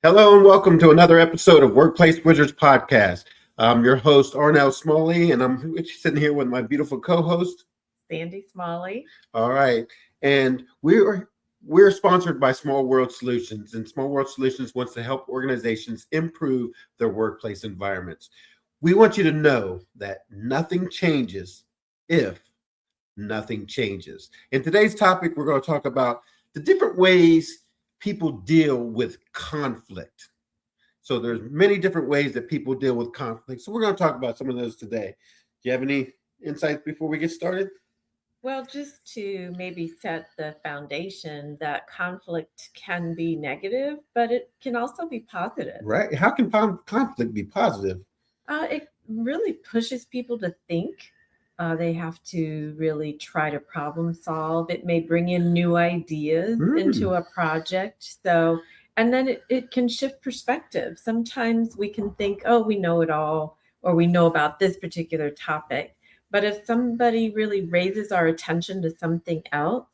Hello and welcome to another episode of Workplace Wizards Podcast. I'm your host, Arnell Smalley, and I'm sitting here with my beautiful co-host, Sandy Smalley. All right. And we're sponsored by Small World Solutions, and Small World Solutions wants to help organizations improve their workplace environments. We want you to know that nothing changes if nothing changes. In today's topic, we're going to talk about the different ways people deal with conflict. So there's many different ways that people deal with conflict. So we're going to talk about some of those today. Do you have any insights before we get started? Well, just to maybe set the foundation that conflict can be negative, but it can also be positive. Right. How can conflict be positive? It really pushes people to think. They have to really try to problem solve. It may bring in new ideas into a project. And then it can shift perspective. Sometimes we can think, oh, we know it all, or we know about this particular topic. But if somebody really raises our attention to something else,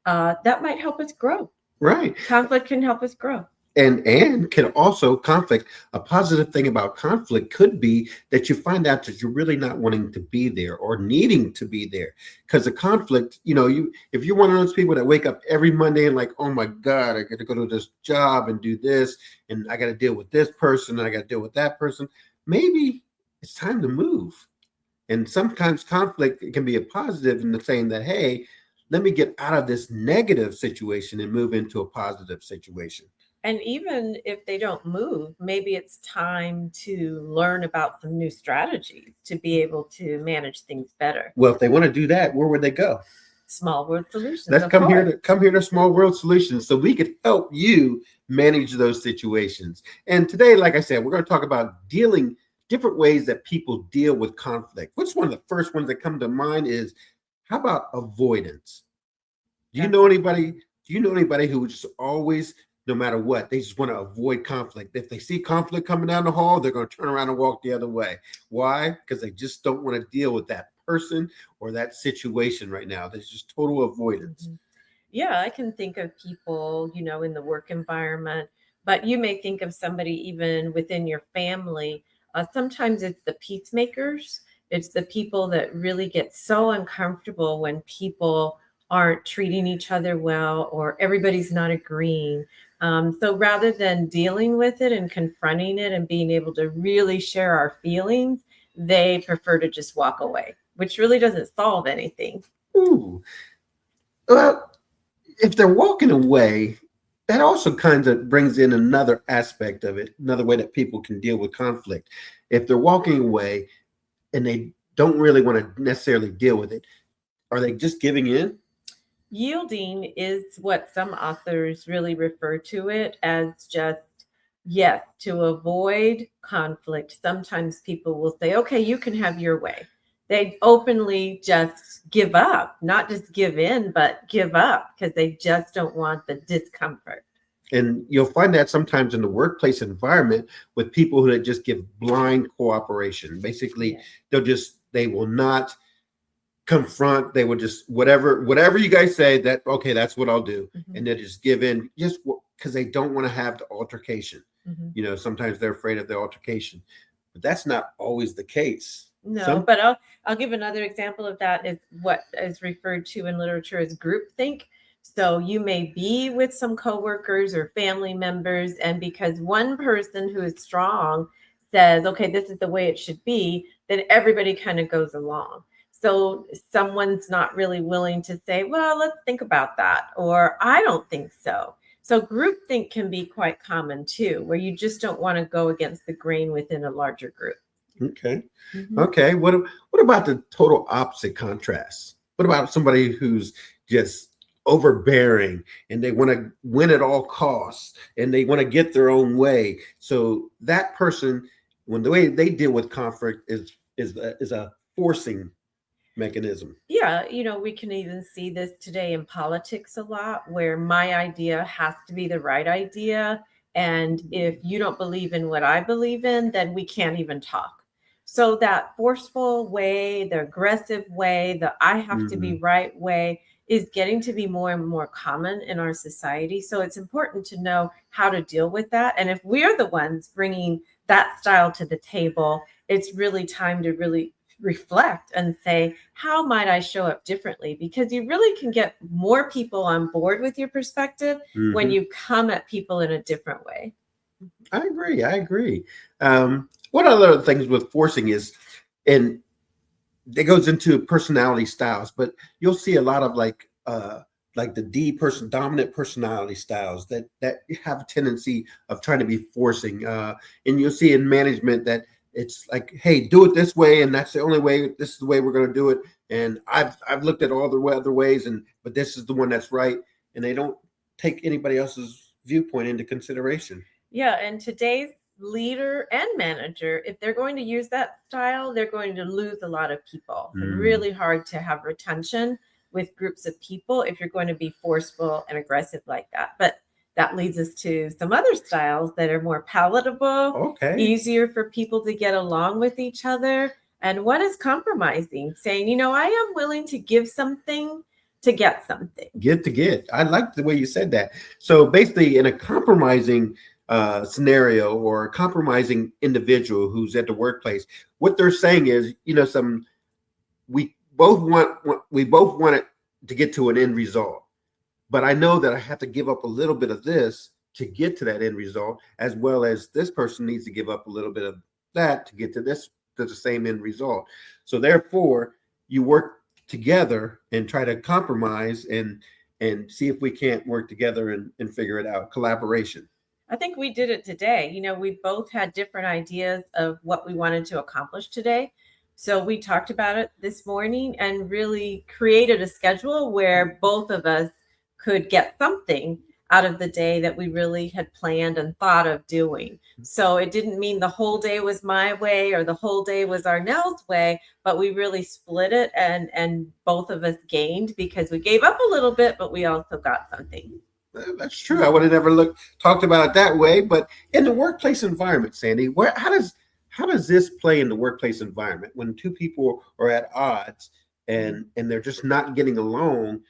that might help us grow. Right. Conflict can help us grow. And can also conflict. A positive thing about conflict could be that you find out that you're really not wanting to be there or needing to be there. Because the conflict, if you're one of those people that wake up every Monday and like, oh my God, I got to go to this job and do this, and I got to deal with this person, and I got to deal with that person, maybe it's time to move. And sometimes conflict can be a positive in the saying that, hey, let me get out of this negative situation and move into a positive situation. And even if they don't move, maybe it's time to learn about some new strategies to be able to manage things better. Well, if they want to do that, where would they go? Small World Solutions. Let's come here to Small World Solutions so we could help you manage those situations. And today, like I said, we're going to talk about different ways that people deal with conflict. What's one of the first ones that come to mind is, how about avoidance? Do you know anybody who just always, no matter what, they just want to avoid conflict? If they see conflict coming down the hall, they're going to turn around and walk the other way. Why? Because they just don't want to deal with that person or that situation right now. There's just total avoidance. Mm-hmm. Yeah, I can think of people, in the work environment, but you may think of somebody even within your family. Sometimes it's the peacemakers. It's the people that really get so uncomfortable when people aren't treating each other well or everybody's not agreeing. So rather than dealing with it and confronting it and being able to really share our feelings, they prefer to just walk away, which really doesn't solve anything. Ooh. Well, if they're walking away, that also kind of brings in another aspect of it, another way that people can deal with conflict. If they're walking away and they don't really want to necessarily deal with it, are they just giving in? Yielding is what some authors really refer to it as just, yes, to avoid conflict. Sometimes people will say, okay, you can have your way. They openly just give up, not just give in, but give up because they just don't want the discomfort. And you'll find that sometimes in the workplace environment with people who just give blind cooperation. Basically, they will not confront. They will just whatever you guys say, that okay, that's what I'll do. Mm-hmm. And they just give in just because they don't want to have the altercation. Mm-hmm. Sometimes they're afraid of the altercation, but that's not always the case. No, but I'll give another example of that is what is referred to in literature as groupthink. So you may be with some coworkers or family members, and because one person who is strong says, okay, this is the way it should be, then everybody kind of goes along. So someone's not really willing to say, well, let's think about that, or I don't think so. So groupthink can be quite common too, where you just don't want to go against the grain within a larger group. Okay. Mm-hmm. Okay. What about the total opposite contrast? What about somebody who's just overbearing and they want to win at all costs and they want to get their own way? So that person, when the way they deal with conflict is a forcing mechanism. Yeah, we can even see this today in politics a lot, where my idea has to be the right idea. And if you don't believe in what I believe in, then we can't even talk. So that forceful way, the aggressive way, the I have to be right way is getting to be more and more common in our society. So it's important to know how to deal with that. And if we're the ones bringing that style to the table, it's really time to really reflect and say, how might I show up differently? Because you really can get more people on board with your perspective when you come at people in a different way. I agree. One other things with forcing is, and it goes into personality styles, but you'll see a lot of like the dominant personality styles that have a tendency of trying to be forcing. And you'll see in management that it's like, hey, do it this way, and that's the only way. This is the way we're going to do it. And I've looked at all the other ways, but this is the one that's right. And they don't take anybody else's viewpoint into consideration. Yeah, and today's leader and manager, if they're going to use that style, they're going to lose a lot of people. It's really hard to have retention with groups of people if you're going to be forceful and aggressive like that. But that leads us to some other styles that are more palatable, easier for people to get along with each other. And one is compromising, saying, I am willing to give something to get something. Get. I like the way you said that. So basically, in a compromising scenario or a compromising individual who's at the workplace, what they're saying is, we both want it to get to an end result, but I know that I have to give up a little bit of this to get to that end result, as well as this person needs to give up a little bit of that to get to the same end result. So therefore, you work together and try to compromise and see if we can't work together and figure it out. Collaboration. I think we did it today. We both had different ideas of what we wanted to accomplish today. So we talked about it this morning and really created a schedule where both of us could get something out of the day that we really had planned and thought of doing. So it didn't mean the whole day was my way or the whole day was Arnell's way, but we really split it and both of us gained because we gave up a little bit, but we also got something. That's true. I would have never talked about it that way. But in the workplace environment, Sandy, how does this play in the workplace environment when two people are at odds and they're just not getting along,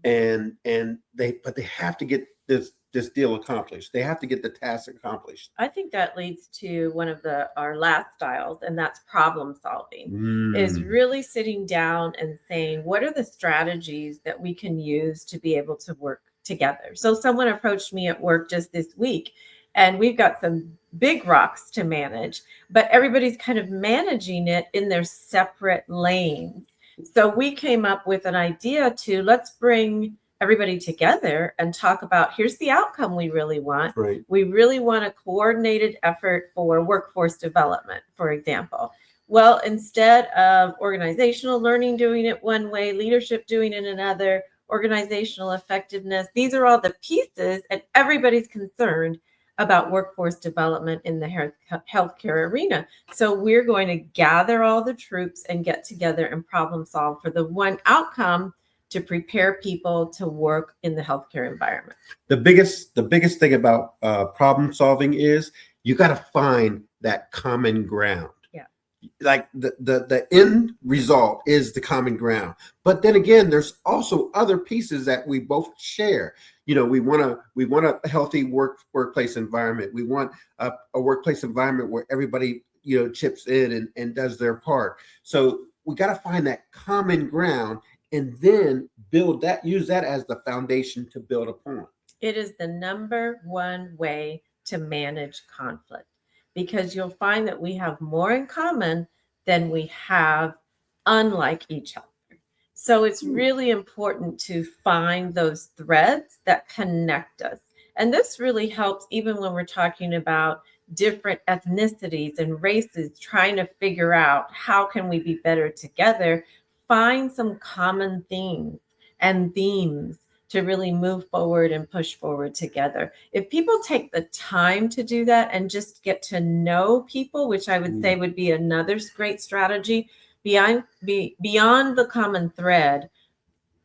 and they have to get this deal accomplished. They have to get the task accomplished. I think that leads to one of our last styles, and that's problem solving. Is really sitting down and saying, what are the strategies that we can use to be able to work together? So someone approached me at work just this week, and we've got some big rocks to manage, but everybody's kind of managing it in their separate lanes. So we came up with an idea to let's bring everybody together and talk about, here's the outcome we really want. Right. We really want a coordinated effort for workforce development, for example. Well, instead of organizational learning doing it one way, leadership doing it another, organizational effectiveness, these are all the pieces, and everybody's concerned about workforce development in the healthcare arena. So we're going to gather all the troops and get together and problem solve for the one outcome to prepare people to work in the healthcare environment. The biggest thing about problem solving is you got to find that common ground. Like the end result is the common ground, but then again, there's also other pieces that we both share. We want a healthy workplace environment. We want a workplace environment where everybody chips in and does their part. So we got to find that common ground and then use that as the foundation to build upon. It is the number one way to manage conflict, because you'll find that we have more in common than we have unlike each other. So it's really important to find those threads that connect us. And this really helps even when we're talking about different ethnicities and races, trying to figure out how can we be better together, find some common themes and themes to really move forward and push forward together. If people take the time to do that and just get to know people, which I would say would be another great strategy, beyond the common thread,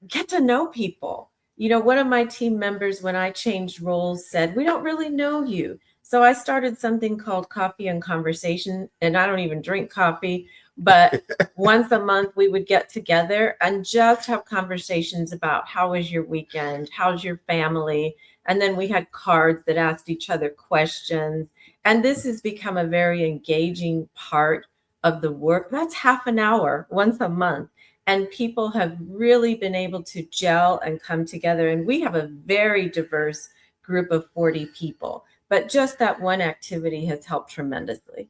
get to know people. One of my team members, when I changed roles, said, we don't really know you. So I started something called Coffee and Conversation, and I don't even drink coffee, But once a month, we would get together and just have conversations about how was your weekend? How's your family? And then we had cards that asked each other questions. And this has become a very engaging part of the work. That's half an hour once a month. And people have really been able to gel and come together. And we have a very diverse group of 40 people. But just that one activity has helped tremendously.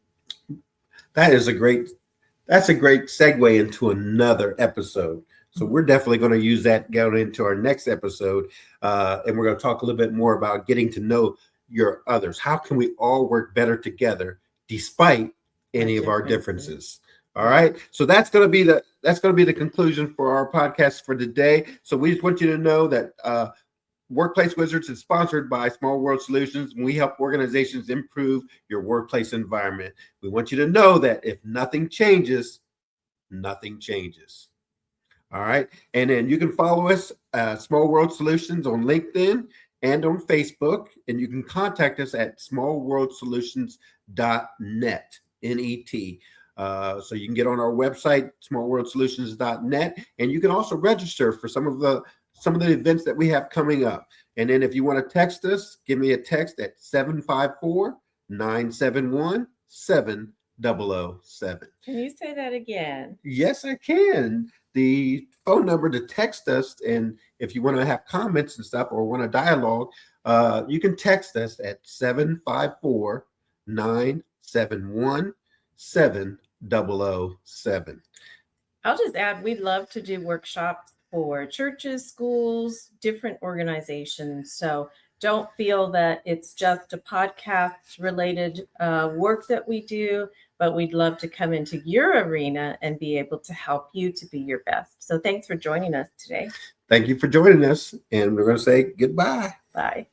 That's a great segue into another episode. So we're definitely going to use that going into our next episode. And we're going to talk a little bit more about getting to know your others. How can we all work better together despite any of our differences? All right. So that's going to be the conclusion for our podcast for today. So we just want you to know that Workplace Wizards is sponsored by Small World Solutions, and we help organizations improve your workplace environment. We want you to know that if nothing changes, nothing changes. All right. And then you can follow us, Small World Solutions, on LinkedIn and on Facebook. And you can contact us at smallworldsolutions.net, N-E-T. So you can get on our website, smallworldsolutions.net, and you can also register for some of the events that we have coming up. And then if you want to text us, give me a text at 754-971-7007. Can you say that again? Yes, I can. The phone number to text us, and if you want to have comments and stuff or want to dialogue, you can text us at 754-971-7007. I'll just add, we'd love to do workshops for churches, schools, different organizations. So don't feel that it's just a podcast related work that we do, but we'd love to come into your arena and be able to help you to be your best. So thanks for joining us today. Thank you for joining us. And we're going to say goodbye. Bye.